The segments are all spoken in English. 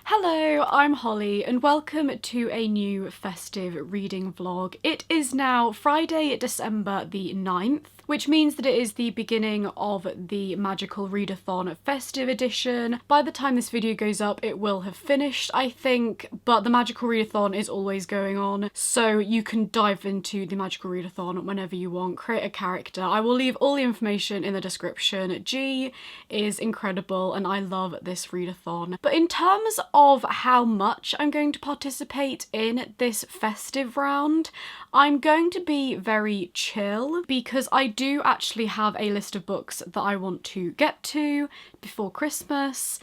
Hello, I'm Holly and welcome to a new festive reading vlog. It is now Friday, December the 9th, which means that it is the beginning of the Magical Readathon festive edition. By the time this video goes up, it will have finished, I think, but the Magical Readathon is always going on, so you can dive into the Magical Readathon whenever you want, create a character. I will leave all the information in the description. G is incredible and I love this readathon. But in terms of how much I'm going to participate in this festive round, I'm going to be very chill because I do actually have a list of books that I want to get to before Christmas,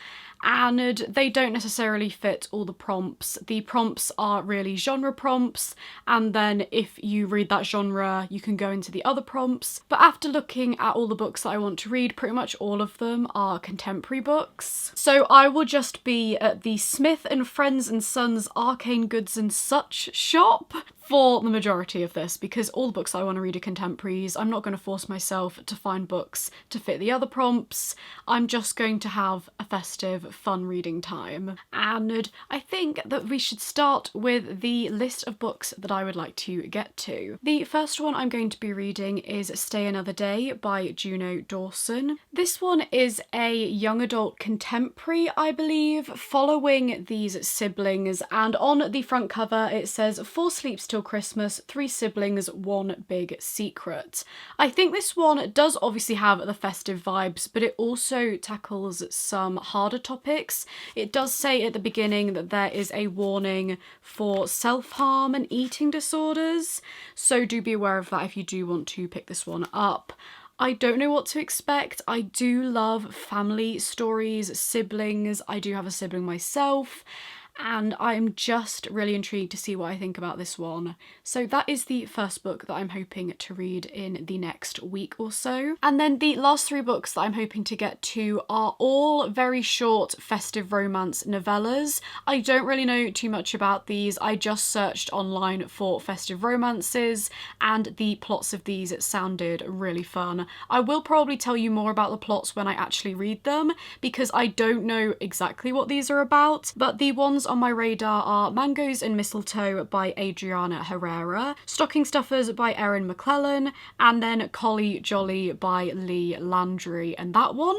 and they don't necessarily fit all the prompts. The prompts are really genre prompts, and then if you read that genre, you can go into the other prompts. But after looking at all the books that I want to read, pretty much all of them are contemporary books. So I will just be at the Smith and Friends and Sons Arcane Goods and Such shop for the majority of this, because all the books I want to read are contemporaries. I'm not going to force myself to find books to fit the other prompts. I'm just going to have a festive, fun reading time. And I think that we should start with the list of books that I would like to get to. The first one I'm going to be reading is Stay Another Day by Juno Dawson. This one is a young adult contemporary, I believe, following these siblings, and on the front cover it says 4 sleeps till Christmas, 3 siblings, 1 big secret. I think this one does obviously have the festive vibes, but it also tackles some harder topics. It does say at the beginning that there is a warning for self-harm and eating disorders, so do be aware of that if you do want to pick this one up. I don't know what to expect. I do love family stories, siblings. I do have a sibling myself, and I'm just really intrigued to see what I think about this one. So that is the first book that I'm hoping to read in the next week or so. And then the last 3 books that I'm hoping to get to are all very short festive romance novellas. I don't really know too much about these. I just searched online for festive romances and the plots of these sounded really fun. I will probably tell you more about the plots when I actually read them, because I don't know exactly what these are about, but the ones on my radar are Mangoes and Mistletoe by Adriana Herrera, Stocking Stuffers by Erin McClellan, and then Collie Jolly by Lee Landry. And that one,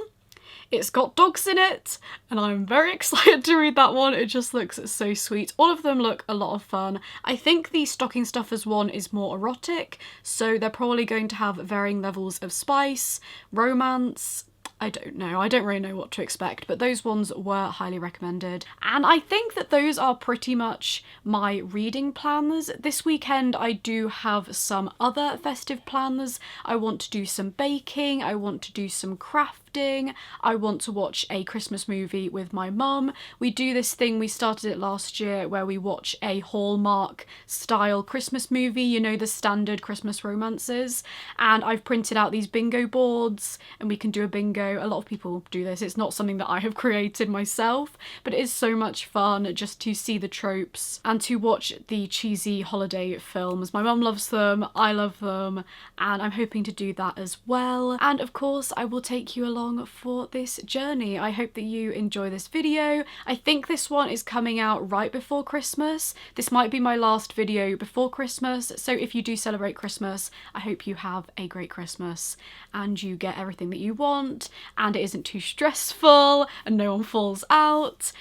it's got dogs in it, and I'm very excited to read that one. It just looks so sweet. All of them look a lot of fun. I think the Stocking Stuffers one is more erotic, so they're probably going to have varying levels of spice, romance. I don't know. I don't really know what to expect, but those ones were highly recommended. And I think that those are pretty much my reading plans. This weekend I do have some other festive plans. I want to do some baking, I want to do some crafting, I want to watch a Christmas movie with my mum. We do this thing, we started it last year, where we watch a Hallmark style Christmas movie, you know, the standard Christmas romances, and I've printed out these bingo boards and we can do a bingo. A lot of people do this. It's not something that I have created myself, but it is so much fun just to see the tropes and to watch the cheesy holiday films. My mum loves them, I love them, and I'm hoping to do that as well. And of course I will take you along for this journey. I hope that you enjoy this video. I think this one is coming out right before Christmas. This might be my last video before Christmas, so if you do celebrate Christmas, I hope you have a great Christmas and you get everything that you want and it isn't too stressful and no one falls out.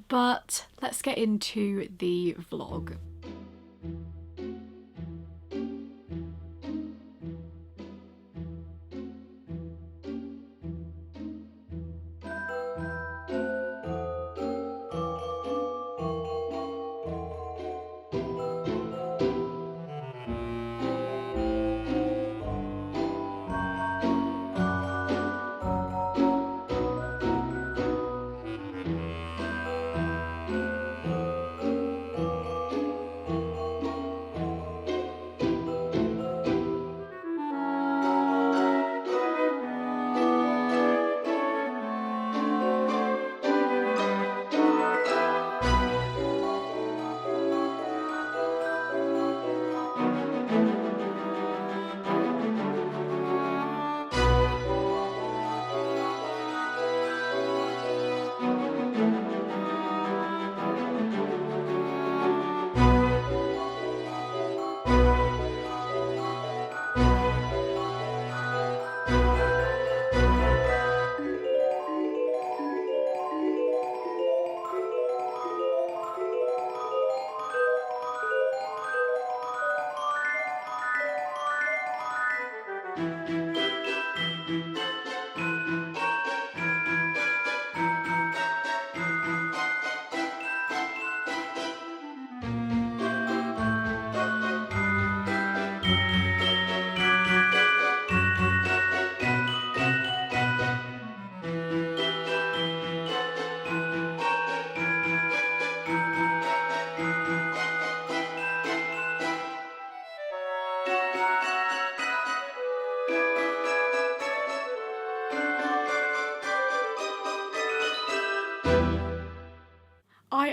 But let's get into the vlog.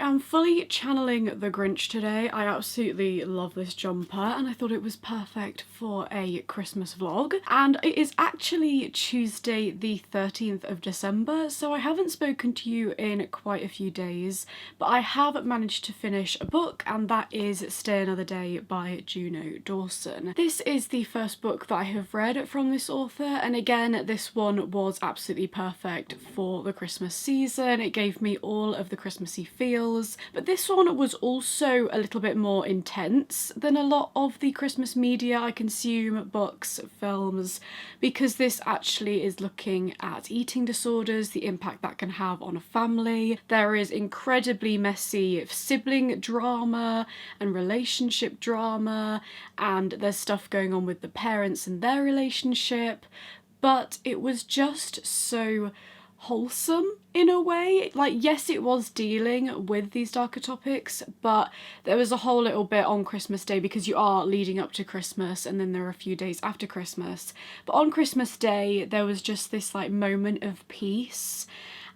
am fully channeling the Grinch today. I absolutely love this jumper and I thought it was perfect for a Christmas vlog. And it is actually Tuesday the 13th of December, so I haven't spoken to you in quite a few days, but I have managed to finish a book, and that is Stay Another Day by Juno Dawson. This is the first book that I have read from this author, and again, this one was absolutely perfect for the Christmas season. It gave me all of the Christmassy feels, but this one was also a little bit more intense than a lot of the Christmas media I consume, books, films, because this actually is looking at eating disorders, the impact that can have on a family. There is incredibly messy sibling drama and relationship drama, and there's stuff going on with the parents and their relationship, but it was just so wholesome in a way. Like, yes, it was dealing with these darker topics, but there was a whole little bit on Christmas Day, because you are leading up to Christmas and then there are a few days after Christmas. But on Christmas Day, there was just this like moment of peace,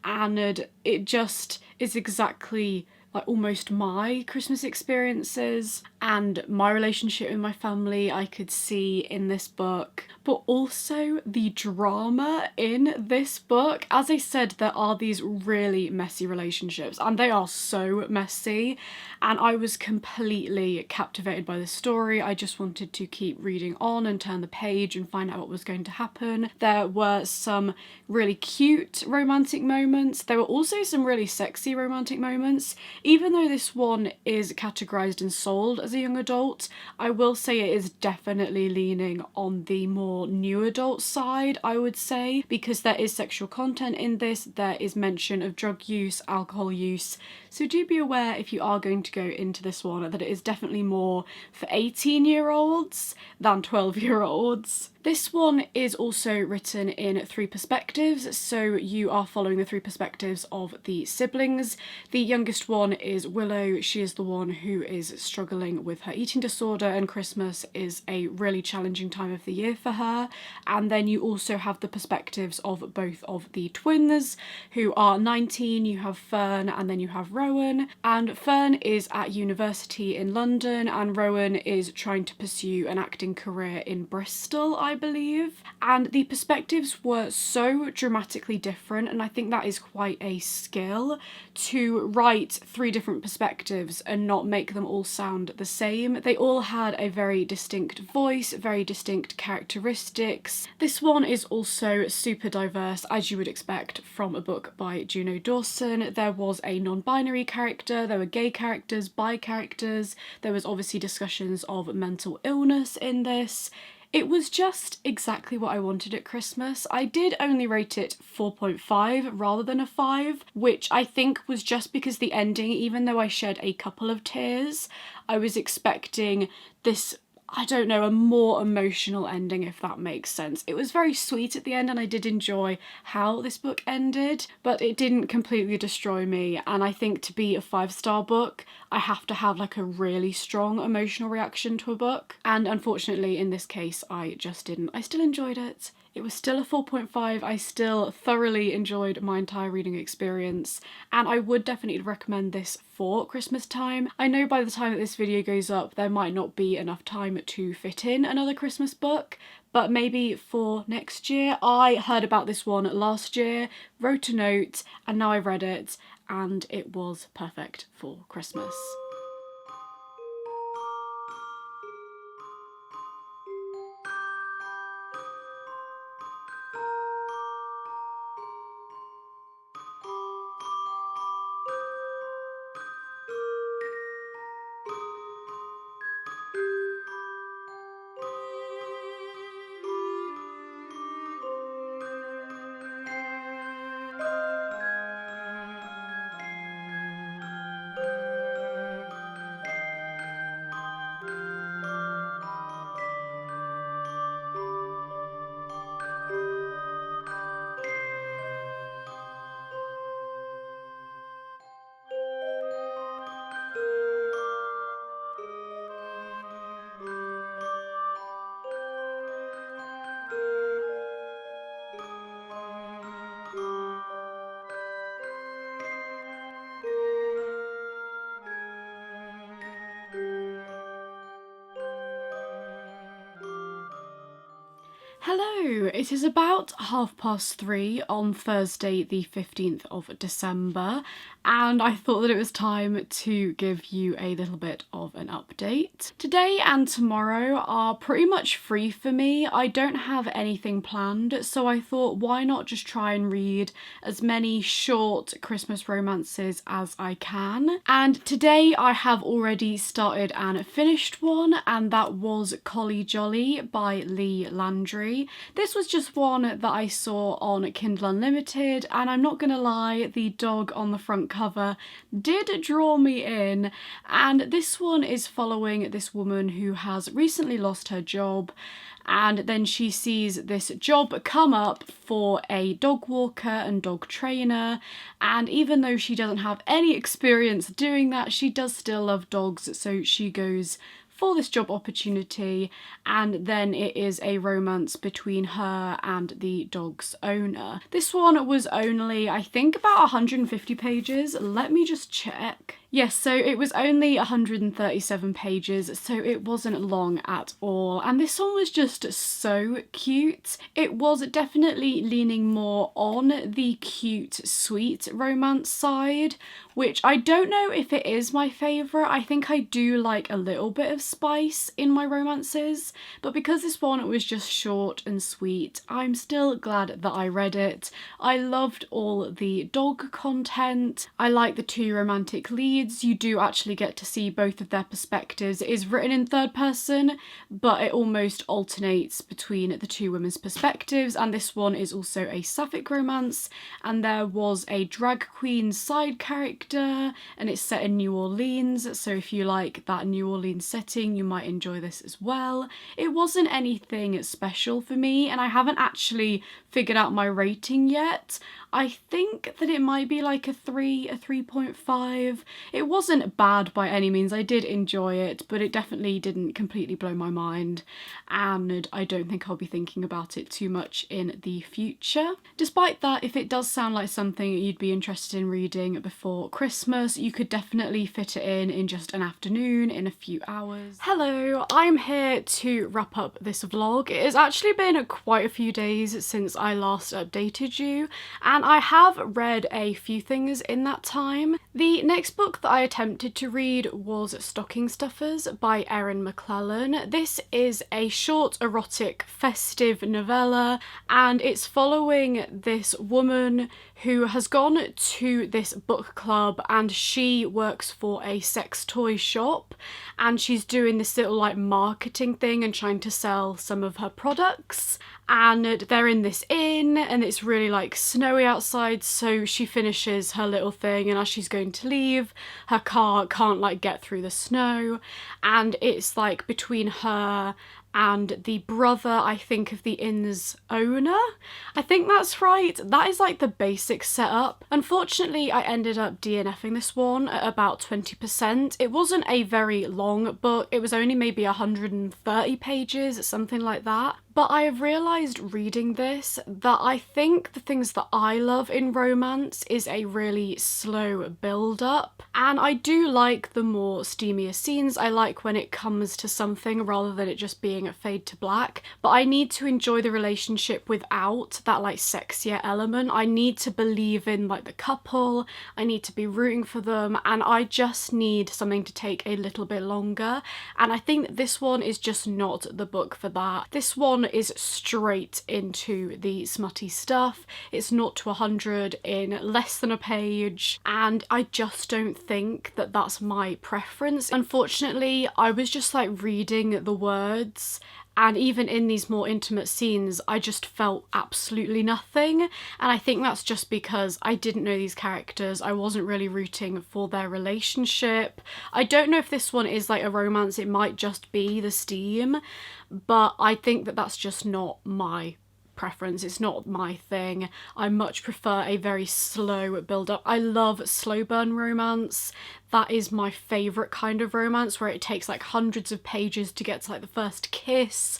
and it just is exactly like almost my Christmas experiences and my relationship with my family I could see in this book. But also the drama in this book. As I said, there are these really messy relationships, and they are so messy, and I was completely captivated by the story. I just wanted to keep reading on and turn the page and find out what was going to happen. There were some really cute romantic moments. There were also some really sexy romantic moments. Even though this one is categorised and sold as a young adult, I will say it is definitely leaning on the more new adult side, I would say, because there is sexual content in this, there is mention of drug use, alcohol use, so do be aware if you are going to go into this one that it is definitely more for 18-year-olds than 12-year-olds. This one is also written in three perspectives, so you are following the three perspectives of the siblings. The youngest one is Willow. She is the one who is struggling with her eating disorder, and Christmas is a really challenging time of the year for her. And then you also have the perspectives of both of the twins, who are 19. You have Fern and then you have Rowan. And Fern is at university in London, and Rowan is trying to pursue an acting career in Bristol, I believe. And the perspectives were so dramatically different, and I think that is quite a skill to write three different perspectives and not make them all sound the same. They all had a very distinct voice, very distinct characteristics. This one is also super diverse, as you would expect from a book by Juno Dawson. There was a non-binary character, there were gay characters, bi characters, there was obviously discussions of mental illness in this. It was just exactly what I wanted at Christmas. I did only rate it 4.5 rather than a 5, which I think was just because the ending, even though I shed a couple of tears, I was expecting this, I don't know, a more emotional ending, if that makes sense. It was very sweet at the end, and I did enjoy how this book ended, but it didn't completely destroy me. And I think to be a 5-star book, I have to have like a really strong emotional reaction to a book. And unfortunately, in this case, I just didn't. I still enjoyed it. It was still a 4.5. I still thoroughly enjoyed my entire reading experience, and I would definitely recommend this for Christmas time. I know by the time that this video goes up, there might not be enough time to fit in another Christmas book, but maybe for next year. I heard about this one last year, wrote a note, and now I've read it, and it was perfect for Christmas. Hello, it is about 3:30 on Thursday the 15th of December, and I thought that it was time to give you a little bit of an update. Today and tomorrow are pretty much free for me. I don't have anything planned, so I thought why not just try and read as many short Christmas romances as I can. And today I have already started and finished one, and that was Colly Jolly by Lee Landry. This was just one that I saw on Kindle Unlimited, and I'm not gonna lie, the dog on the front cover did draw me in. And this one is following this woman who has recently lost her job, and then she sees this job come up for a dog walker and dog trainer, and even though she doesn't have any experience doing that, she does still love dogs, so she goes for this job opportunity, and then it is a romance between her and the dog's owner. This one was only, I think, about 150 pages. Let me just check. Yes, so it was only 137 pages, so it wasn't long at all. And this one was just so cute. It was definitely leaning more on the cute, sweet romance side, which I don't know if it is my favourite. I think I do like a little bit of spice in my romances, but because this one was just short and sweet, I'm still glad that I read it. I loved all the dog content. I like the two romantic leads. You do actually get to see both of their perspectives. It is written in third person, but it almost alternates between the two women's perspectives, and this one is also a sapphic romance, and there was a drag queen side character, and it's set in New Orleans, so if you like that New Orleans setting, you might enjoy this as well. It wasn't anything special for me, and I haven't actually figured out my rating yet. I think that it might be like a 3.5. It wasn't bad by any means, I did enjoy it, but it definitely didn't completely blow my mind, and I don't think I'll be thinking about it too much in the future. Despite that, if it does sound like something you'd be interested in reading before Christmas, you could definitely fit it in just an afternoon, in a few hours. Hello, I'm here to wrap up this vlog. It has actually been quite a few days since I last updated you, and I have read a few things in that time. The next book that I attempted to read was Stocking Stuffers by Erin McClellan. This is a short erotic festive novella, and it's following this woman who has gone to this book club, and she works for a sex toy shop, and she's doing this little like marketing thing and trying to sell some of her products. And they're in this inn, and it's really like snowy outside, so she finishes her little thing, and as she's going to leave, her car can't like get through the snow, and it's like between her and the brother, I think, of the inn's owner. I think that's right. That is like the basic setup. Unfortunately, I ended up DNFing this one at about 20%. It wasn't a very long book. It was only maybe 130 pages, something like that. But I have realised reading this that I think the things that I love in romance is a really slow build-up. And I do like the more steamier scenes. I like when it comes to something rather than it just being a fade to black. But I need to enjoy the relationship without that like sexier element. I need to believe in like the couple. I need to be rooting for them. And I just need something to take a little bit longer. And I think that this one is just not the book for that. This one is straight into the smutty stuff. It's 0 to 100 in less than a page, and I just don't think that that's my preference. Unfortunately, I was just like reading the words, and even in these more intimate scenes, I just felt absolutely nothing. And I think that's just because I didn't know these characters. I wasn't really rooting for their relationship. I don't know if this one is like a romance. It might just be the steam, but I think that that's just not my preference. It's not my thing. I much prefer a very slow build-up. I love slow burn romance. That is my favourite kind of romance, where it takes like hundreds of pages to get to like the first kiss.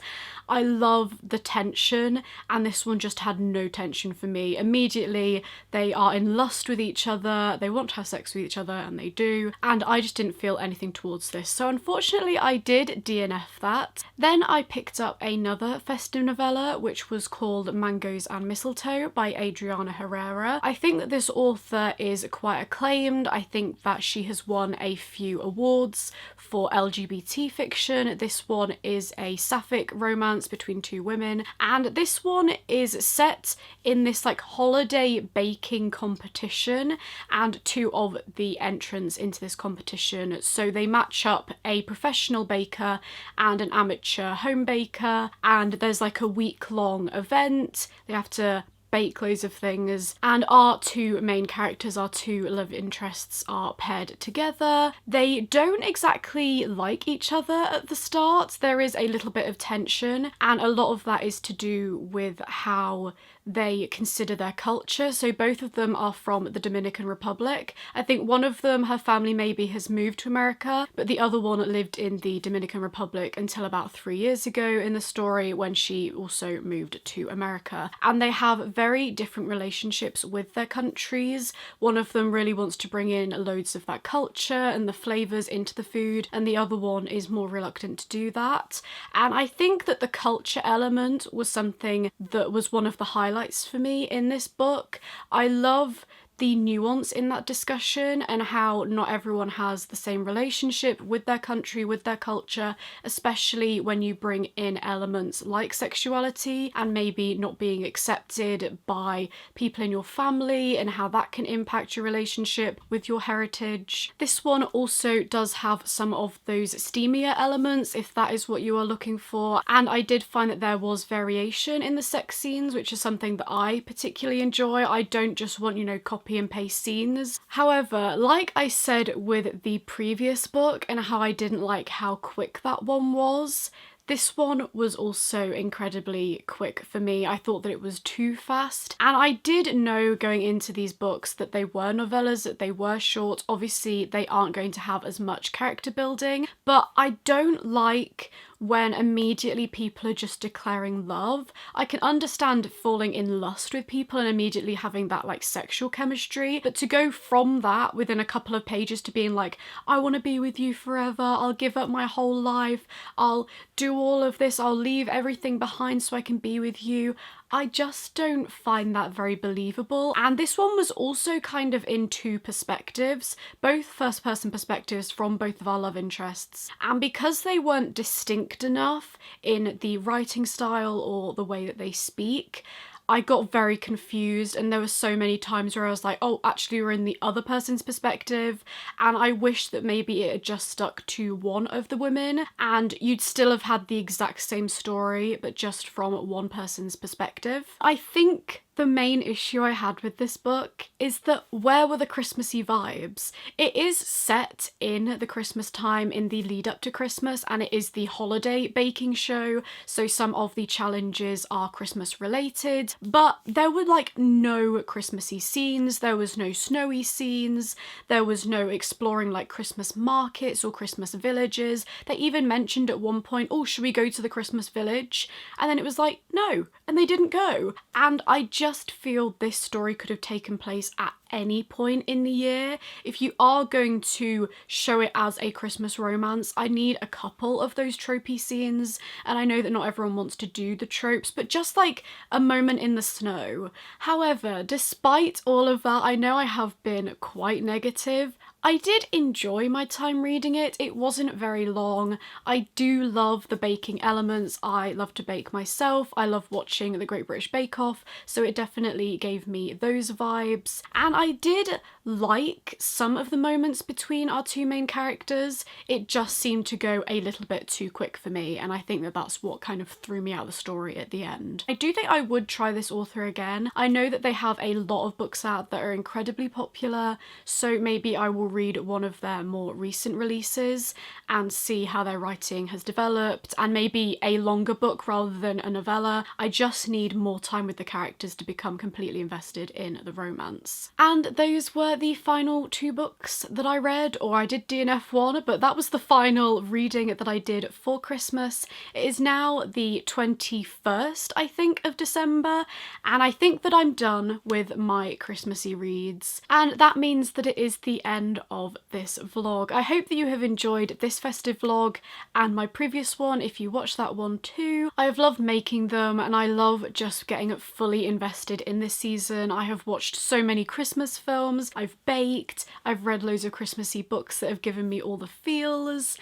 I love the tension, and this one just had no tension for me. Immediately they are in lust with each other, they want to have sex with each other, and they do, and I just didn't feel anything towards this. So unfortunately I did DNF that. Then I picked up another festive novella, which was called Mangoes and Mistletoe by Adriana Herrera. I think that this author is quite acclaimed. I think that she has won a few awards for LGBT fiction. This one is a sapphic romance between two women, and this one is set in this like holiday baking competition, and two of the entrants into this competition, so they match up a professional baker and an amateur home baker, and there's like a week-long event. They have to bake loads of things, and our two main characters, our two love interests, are paired together. They don't exactly like each other at the start. There is a little bit of tension, and a lot of that is to do with how they consider their culture. So both of them are from the Dominican Republic. I think one of them, her family maybe has moved to America, but the other one lived in the Dominican Republic until about 3 years ago in the story, when she also moved to America. And they have very different relationships with their countries. One of them really wants to bring in loads of that culture and the flavours into the food, and the other one is more reluctant to do that. And I think that the culture element was something that was one of the highlights for me in this book. I love the nuance in that discussion, and how not everyone has the same relationship with their country, with their culture, especially when you bring in elements like sexuality and maybe not being accepted by people in your family, and how that can impact your relationship with your heritage. This one also does have some of those steamier elements, if that is what you are looking for, and I did find that there was variation in the sex scenes, which is something that I particularly enjoy. I don't just want, you know, copy and paste scenes. However, like I said with the previous book and how I didn't like how quick that one was, this one was also incredibly quick for me. I thought that it was too fast, and I did know going into these books that they were novellas, that they were short. Obviously they aren't going to have as much character building, but I don't like when immediately people are just declaring love. I can understand falling in lust with people and immediately having that like sexual chemistry, but to go from that within a couple of pages to being like, I want to be with you forever, I'll give up my whole life, I'll do all of this, I'll leave everything behind so I can be with you, I just don't find that very believable. And this one was also kind of in two perspectives, both first person perspectives from both of our love interests. And because they weren't distinct enough in the writing style or the way that they speak, I got very confused, and there were so many times where I was like, oh, actually we're in the other person's perspective, and I wish that maybe it had just stuck to one of the women and you'd still have had the exact same story but just from one person's perspective. I think the main issue I had with this book is that where were the Christmassy vibes? It is set in the Christmas time, in the lead up to Christmas, and it is the holiday baking show, so some of the challenges are Christmas related, but there were like no Christmassy scenes, there was no snowy scenes, there was no exploring like Christmas markets or Christmas villages. They even mentioned at one point, oh, should we go to the Christmas village? And then it was like, no, and they didn't go. And I just feel this story could have taken place at any point in the year. If you are going to show it as a Christmas romance, I need a couple of those tropey scenes, and I know that not everyone wants to do the tropes, but just like a moment in the snow. However, despite all of that, I know I have been quite negative. I did enjoy my time reading it. It wasn't very long. I do love the baking elements. I love to bake myself. I love watching the Great British Bake Off, so it definitely gave me those vibes. And I did like some of the moments between our two main characters. It just seemed to go a little bit too quick for me, and I think that that's what kind of threw me out of the story at the end. I do think I would try this author again. I know that they have a lot of books out that are incredibly popular, so maybe I will read one of their more recent releases and see how their writing has developed, and maybe a longer book rather than a novella. I just need more time with the characters to become completely invested in the romance. And those were the final 2 books that I read, or I did DNF one, but that was the final reading that I did for Christmas. It is now the 21st, I think, of December, and I think that I'm done with my Christmassy reads. And that means that it is the end of this vlog. I hope that you have enjoyed this festive vlog and my previous one if you watched that one too. I have loved making them, and I love just getting fully invested in this season. I have watched so many Christmas films, I've baked, I've read loads of Christmassy books that have given me all the feels,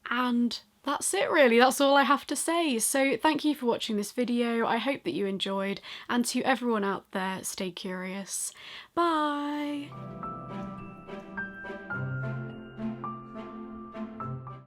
and that's it really, that's all I have to say. So thank you for watching this video, I hope that you enjoyed, and to everyone out there, stay curious. Bye!